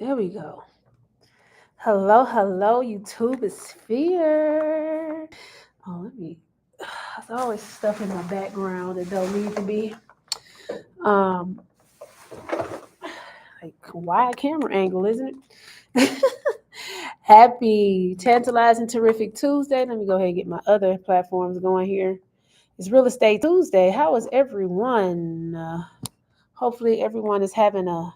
There we go. Hello, hello, YouTube sphere. Oh, let me. There's always stuff in my background that don't need to be. Um, like wide camera angle, isn't it? Happy, tantalizing, terrific Tuesday. Let me go ahead and get my other platforms going here. It's Real Estate Tuesday. How is everyone? Hopefully, everyone is having a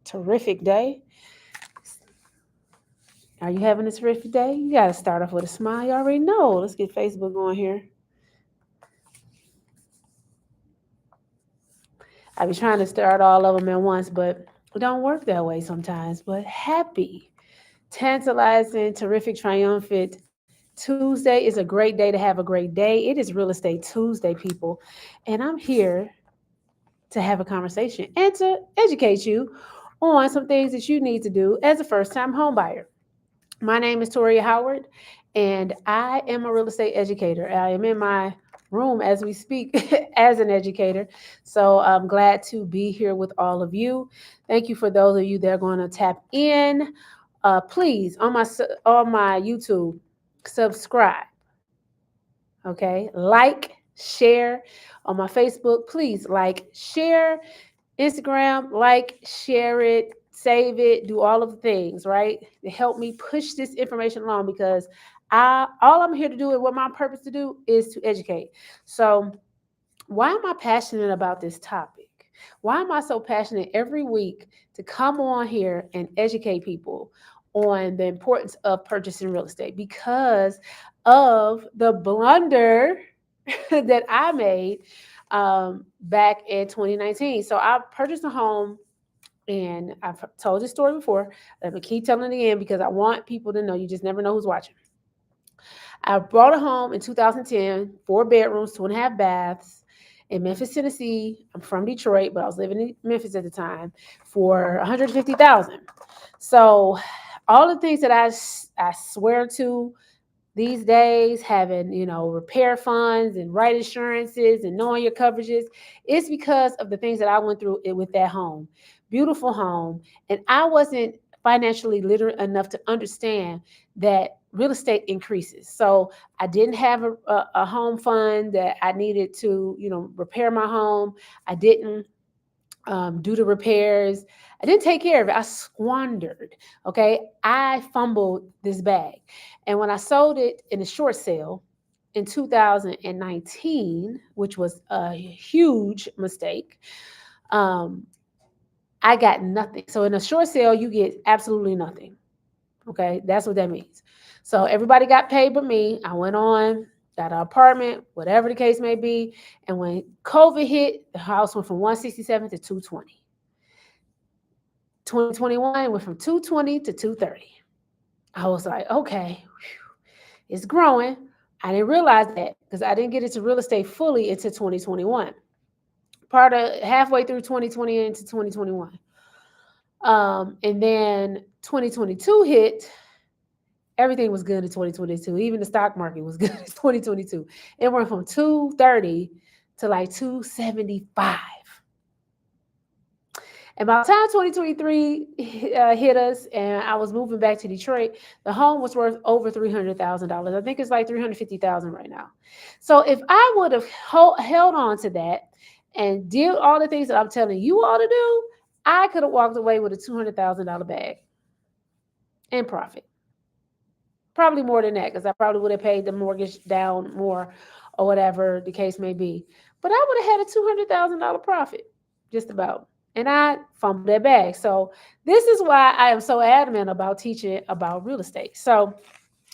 terrific day. Are you having a terrific day? You got to start off with a smile. You already know. Let's get Facebook going here. I be trying to start all of them at once, but it don't work that way sometimes. But happy, tantalizing, terrific, triumphant Tuesday is a great day to have a great day. It is Real Estate Tuesday, people. And I'm here to have a conversation and to educate you on some things that you need to do as a first time home buyer. My name is Toria Howard, and I am a real estate educator. I am in my room as we speak as an educator. So I'm glad to be here with all of you. Thank you for those of you that are going to tap in. Please on my YouTube, subscribe. Okay, like, share on my Facebook. Please like, share Instagram, like, share it, save it, do all of the things, right? To help me push this information along because all I'm here to do and what my purpose to do is to educate. So why am I passionate about this topic? Why am I so passionate every week to come on here and educate people on the importance of purchasing real estate? Because of the blunder that I made back in 2019. So I purchased a home, and I've told this story before. Let me keep telling it again because I want people to know you just never know who's watching. I bought a home in 2010, 4 bedrooms, 2.5 baths in Memphis, Tennessee. I'm from Detroit, but I was living in Memphis at the time for 150,000. So all the things that I swear to these days, having repair funds and right insurances and knowing your coverages, it's because of the things that I went through with that home. Beautiful home. And I wasn't financially literate enough to understand that real estate increases. So I didn't have a home fund that I needed to repair my home. I didn't do the repairs. I didn't take care of it. I squandered. Okay. I fumbled this bag. And when I sold it in a short sale in 2019, which was a huge mistake, um, I got nothing. So in a short sale, you get absolutely nothing. Okay. That's what that means. So everybody got paid but me. I went on, got an apartment, whatever the case may be. And when COVID hit, the house went from 167 to 220. 2021 went from 220 to 230. I was like, okay, it's growing. I didn't realize that because I didn't get into real estate fully until 2021. Part of halfway through 2020 into 2021. And then 2022 hit. Everything was good in 2022. Even the stock market was good in 2022. It went from 230 to like 275. And by the time 2023 hit us and I was moving back to Detroit, the home was worth over $300,000. I think it's like $350,000 right now. So if I would have held on to that and did all the things that I'm telling you all to do, I could have walked away with a $200,000 bag in profit. Probably more than that because I probably would have paid the mortgage down more or whatever the case may be. But I would have had a $200,000 profit, just about. And I fumbled that bag. So this is why I am so adamant about teaching about real estate. So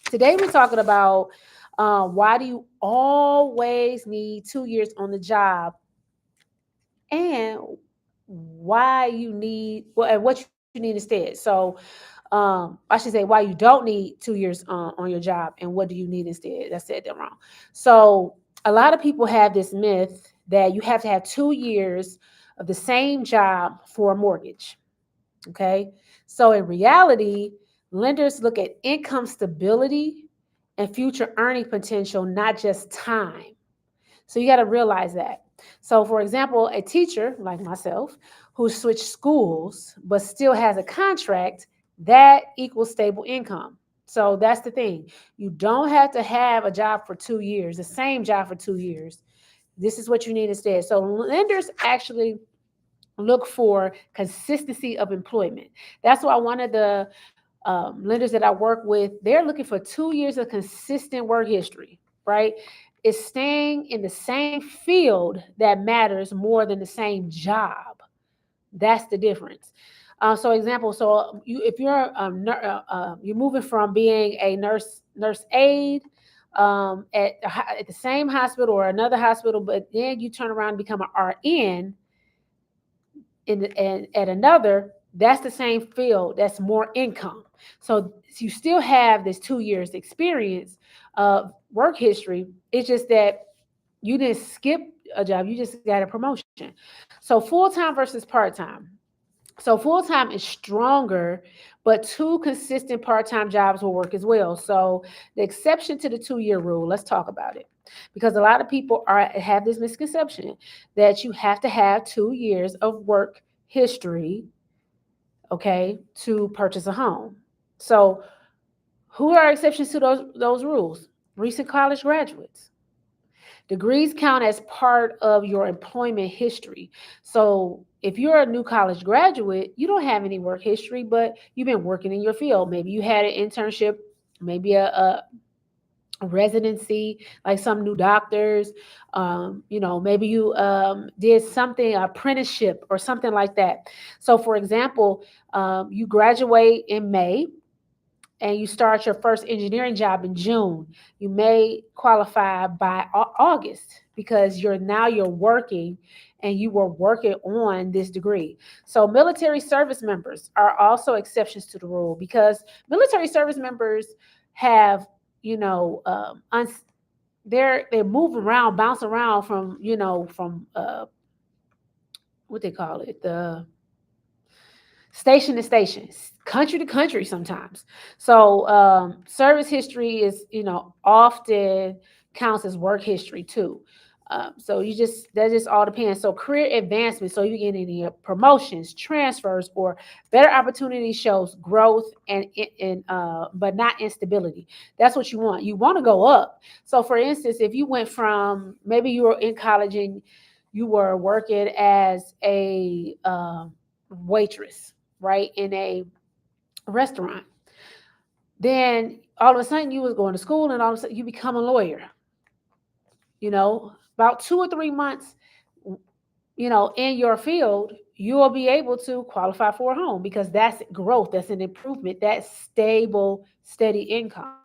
today we're talking about why do you always need 2 years on the job, and why you need and what you need instead. So I should say why you don't need 2 years on your job and what do you need instead. I said that wrong. So a lot of people have this myth that you have to have 2 years of the same job for a mortgage. Okay. So in reality, lenders look at income stability and future earning potential, not just time. So you got to realize that. So, for example, a teacher like myself who switched schools but still has a contract, that equals stable income. So that's the thing. You don't have to have a job for 2 years, the same job for 2 years. This is what you need instead. So lenders actually look for consistency of employment. That's why one of the lenders that I work with, they're looking for 2 years of consistent work history, right? It's staying in the same field that matters more than the same job. That's the difference. So, example. So, if you're you're moving from being a nurse aide at the same hospital or another hospital, but then you turn around and become an RN and at another, that's the same field. That's more income. So you still have this 2 years experience of work history. It's just that you didn't skip a job. You just got a promotion. So full time versus part time. So full time is stronger, but two consistent part time jobs will work as well. So the exception to the 2 year rule, let's talk about it, because a lot of people have this misconception that you have to have 2 years of work history, okay, to purchase a home. So who are exceptions to those rules? Recent college graduates. Degrees count as part of your employment history. So if you're a new college graduate, you don't have any work history, but you've been working in your field. Maybe you had an internship, maybe a residency, like some new doctors. Maybe you did something, apprenticeship or something like that. So, for example, you graduate in May and you start your first engineering job in June, you may qualify by August because you're working and you were working on this degree. So military service members are also exceptions to the rule because military service members have, you know, they're moving around, bounce around from, what they call it, the station to station, country to country sometimes. So service history is, often counts as work history too. So that just all depends. So career advancement, so you get any promotions, transfers, or better opportunity shows growth and but not instability. That's what you want. You want to go up. So for instance, if you went from maybe you were in college and you were working as a waitress, right, in a restaurant. Then all of a sudden you was going to school and all of a sudden you become a lawyer. About 2 or 3 months, in your field, you will be able to qualify for a home because that's growth, that's an improvement, that's stable, steady income.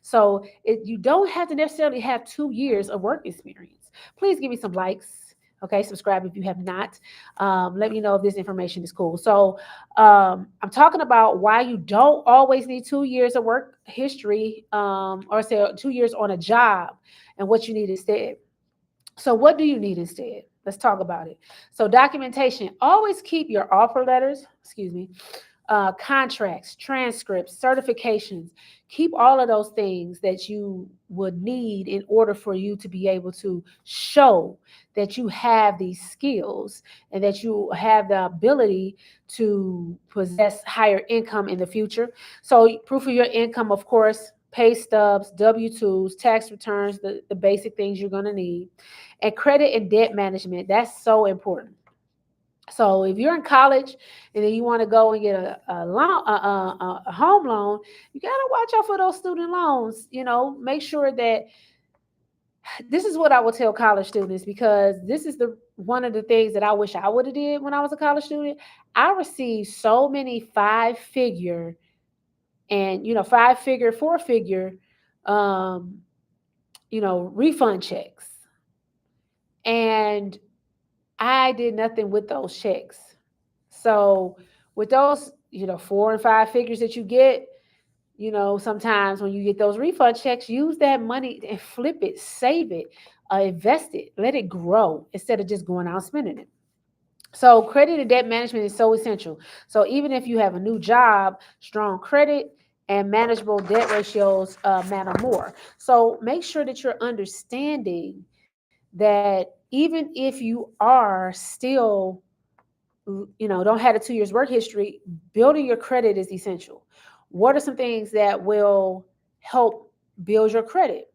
So you don't have to necessarily have 2 years of work experience. Please give me some likes. Okay, subscribe if you have not. Let me know if this information is cool. So I'm talking about why you don't always need 2 years of work history, or say 2 years on a job, and what you need instead. So what do you need instead? Let's talk about it. So documentation. Always keep your offer letters, contracts, transcripts, certifications. Keep all of those things that you would need in order for you to be able to show that you have these skills and that you have the ability to possess higher income in the future. So, proof of your income, of course, pay stubs, W-2s, tax returns, the basic things you're going to need. And credit and debt management, that's so important. So if you're in college and then you want to go and get a loan, a home loan, you got to watch out for those student loans. Make sure that this is what I will tell college students, because this is the one of the things that I wish I would have did when I was a college student. I received so many five-figure and 4-figure um, refund checks, and I did nothing with those checks. So with those, 4 and 5 figures that you get, sometimes when you get those refund checks, use that money and flip it, save it, invest it, let it grow instead of just going out and spending it. So credit and debt management is so essential. So even if you have a new job, strong credit and manageable debt ratios matter more. So make sure that you're understanding that even if you are still, don't have a 2 years work history, building your credit is essential. What are some things that will help build your credit?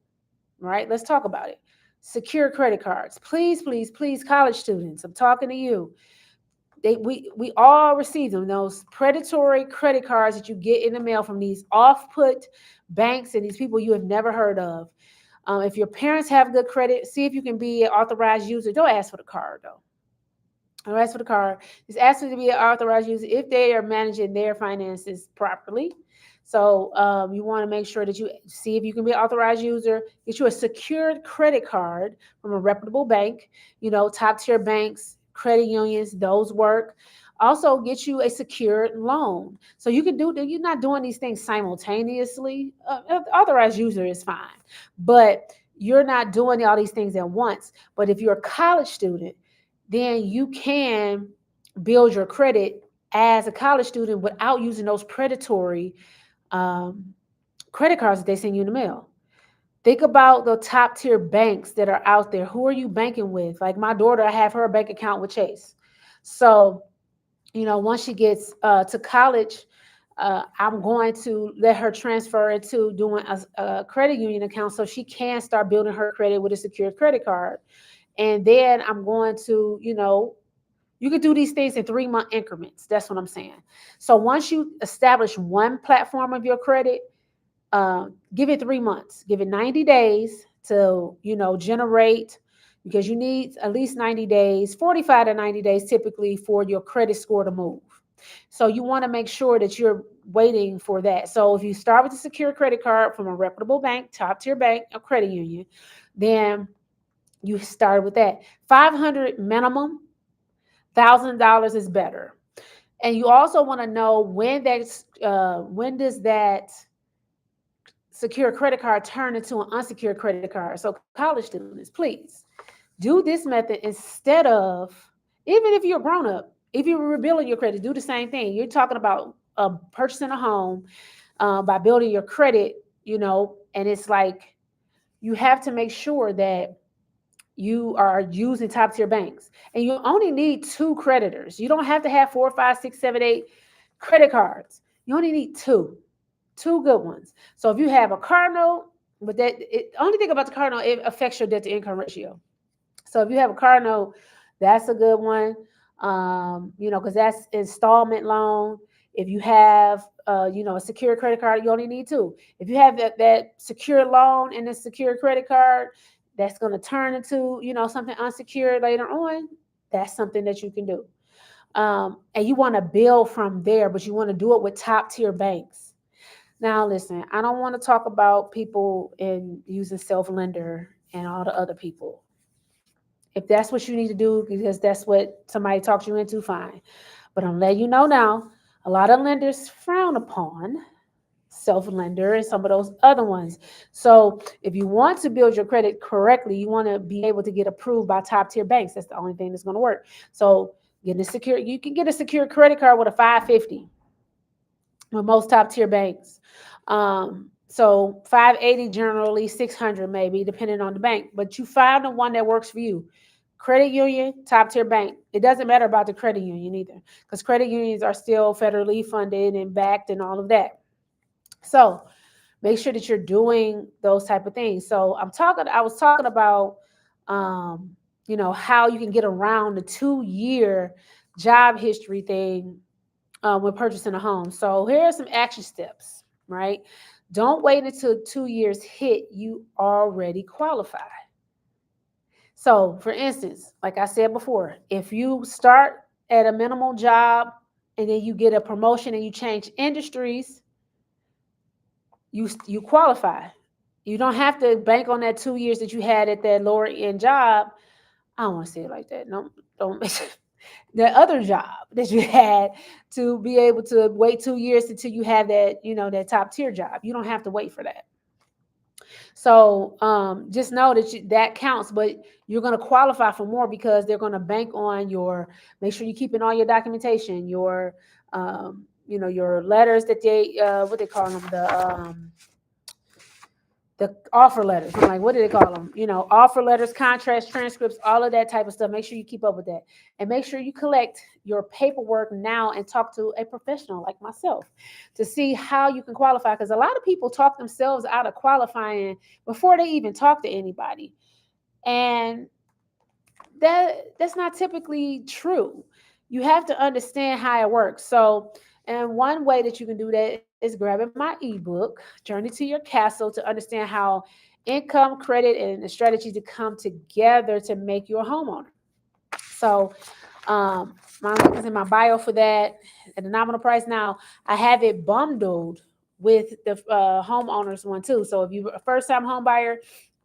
Right? Let's talk about it. Secure credit cards. Please, please, please, college students, I'm talking to you. We all receive them, those predatory credit cards that you get in the mail from these off-put banks and these people you have never heard of. If your parents have good credit, see if you can be an authorized user. Don't ask for the card though. Don't ask for the card. Just ask them to be an authorized user if they are managing their finances properly. So you want to make sure that you see if you can be an authorized user. Get you a secured credit card from a reputable bank. Top tier banks, credit unions, those work. Also, get you a secured loan. So you can do. You're not doing these things simultaneously. Authorized user is fine, but you're not doing all these things at once. But if you're a college student, then you can build your credit as a college student without using those predatory um, credit cards that they send you in the mail. Think about the top tier banks that are out there. Who are you banking with? Like my daughter, I have her bank account with Chase. So, once she gets to college, I'm going to let her transfer into doing a credit union account so she can start building her credit with a secured credit card. And then I'm going to, you could do these things in 3-month increments. That's what I'm saying. So once you establish one platform of your credit, give it 3 months, give it 90 days to, generate, because you need at least 90 days, 45 to 90 days typically for your credit score to move. So you want to make sure that you're waiting for that. So if you start with a secure credit card from a reputable bank, top tier bank, a credit union, then you start with that. 500 minimum, $1,000 is better. And you also want to know when does that secure credit card turn into an unsecured credit card. So college students, please do this method instead of, even if you're a grown up, if you're rebuilding your credit, do the same thing. You're talking about purchasing a home by building your credit, and it's like you have to make sure that you are using top tier banks, and you only need 2 creditors. You don't have to have 4, 5, 6, 7, 8 credit cards. You only need two good ones. So if you have a car note, but only thing about the car note, it affects your debt to income ratio. So if you have a car note, that's a good one. Because that's installment loan. If you have, a secure credit card, you only need 2. If you have that secure loan and a secure credit card, that's going to turn into, something unsecured later on. That's something that you can do. And you want to build from there, but you want to do it with top tier banks. Now, listen, I don't want to talk about people in using self lender and all the other people. If that's what you need to do because that's what somebody talks you into, fine. But I'm letting you know now, a lot of lenders frown upon self lender and some of those other ones. So if you want to build your credit correctly, you want to be able to get approved by top tier banks. That's the only thing that's going to work. So you can get a secure credit card with a 550 with most top tier banks. So 580 generally, 600 maybe, depending on the bank. But you find the one that works for you. Credit union, top tier bank. It doesn't matter about the credit union either, because credit unions are still federally funded and backed and all of that. So make sure that you're doing those type of things. So I was talking about, how you can get around the 2-year job history thing when purchasing a home. So here are some action steps, right? Don't wait until 2 years hit. You already qualify. So for instance, like I said before, if you start at a minimal job and then you get a promotion and you change industries, you qualify. You don't have to bank on that 2 years that you had at that lower end job. I don't want to say it like that. No, don't. The other job that you had to be able to wait 2 years until you have that, that top tier job. You don't have to wait for that. So just know that counts, but you're going to qualify for more because they're going to bank on make sure you're keeping all your documentation, your letters that what they call them, the offer letters. I'm like, what do they call them? Offer letters, contracts, transcripts, all of that type of stuff. Make sure you keep up with that. And make sure you collect your paperwork now and talk to a professional like myself to see how you can qualify. Because a lot of people talk themselves out of qualifying before they even talk to anybody. And that's not typically true. You have to understand how it works. So, and one way that you can do that is grabbing my ebook, Journey to Your Castle, to understand how income, credit, and the strategies to come together to make you a homeowner. So, my link is in my bio for that at a nominal price. Now, I have it bundled with the homeowners one too. So, if you're a first time home buyer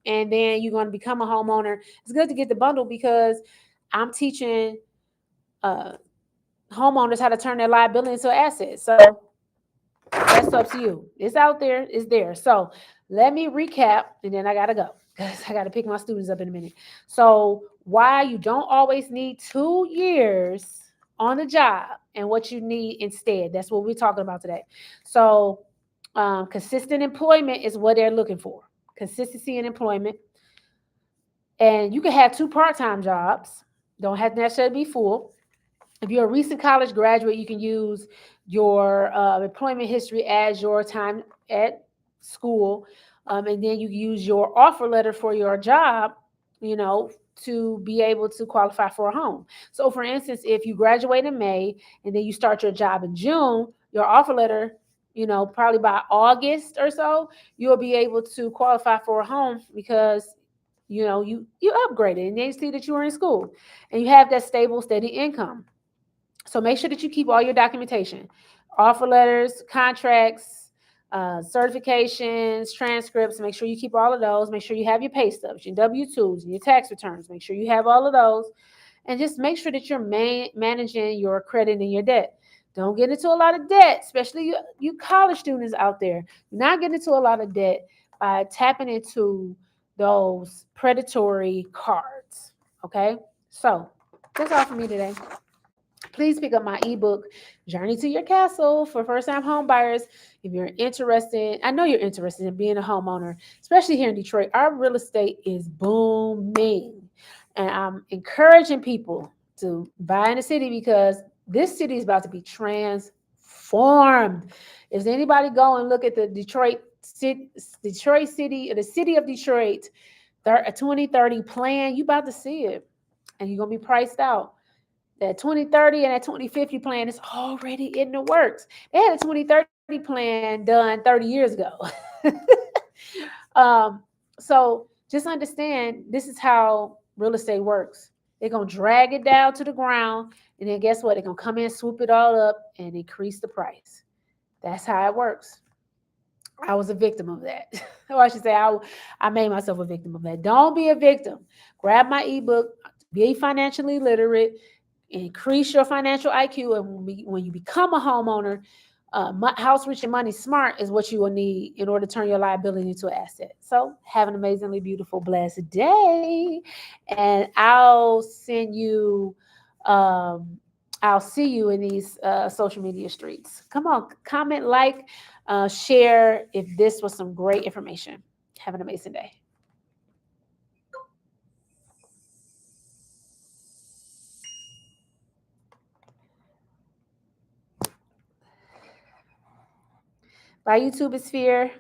and then you're going to become a homeowner, it's good to get the bundle because I'm teaching uh, homeowners how to turn their liability into assets. So, that's up to you. It's out there, it's there. So let me recap and then I gotta go because I gotta pick my students up in a minute. So why you don't always need 2 years on the job and what you need instead. That's what we're talking about today. So consistent employment is what they're looking for. Consistency in employment. And you can have 2 part-time jobs. Don't have to necessarily be full. If you're a recent college graduate, you can use your employment history as your time at school. And then you can use your offer letter for your job, you know, to be able to qualify for a home. So, for instance, if you graduate in May and then you start your job in June, your offer letter, probably by August or so, you'll be able to qualify for a home because you upgraded and they see that you were in school and you have that stable, steady income. So make sure that you keep all your documentation, offer letters, contracts, certifications, transcripts. Make sure you keep all of those. Make sure you have your pay stubs, your W-2s, and your tax returns. Make sure you have all of those. And just make sure that you're managing your credit and your debt. Don't get into a lot of debt, especially you college students out there. Do not get into a lot of debt by tapping into those predatory cards. Okay? So that's all for me today. Please pick up my ebook, Journey to Your Castle, for first-time home buyers. If you're interested, I know you're interested in being a homeowner, especially here in Detroit. Our real estate is booming. And I'm encouraging people to buy in the city because this city is about to be transformed. If anybody go and look at the Detroit city, the city of Detroit, 2030 plan, you about to see it. And you're going to be priced out. That 2030 and that 2050 plan is already in the works. They had a 2030 plan done 30 years ago. um, so just understand this is how real estate works. They're going to drag it down to the ground, and then guess what? They're going to come in, swoop it all up, and increase the price. That's how it works. I was a victim of that. Or I should say, I made myself a victim of that. Don't be a victim. Grab my ebook, be financially literate, increase your financial IQ. And when you become a homeowner, house rich and money smart is what you will need in order to turn your liability into an asset. So have an amazingly beautiful, blessed day. And I'll see you in these social media streets. Come on, comment, like, share if this was some great information. Have an amazing day. Bye, YouTube Sphere.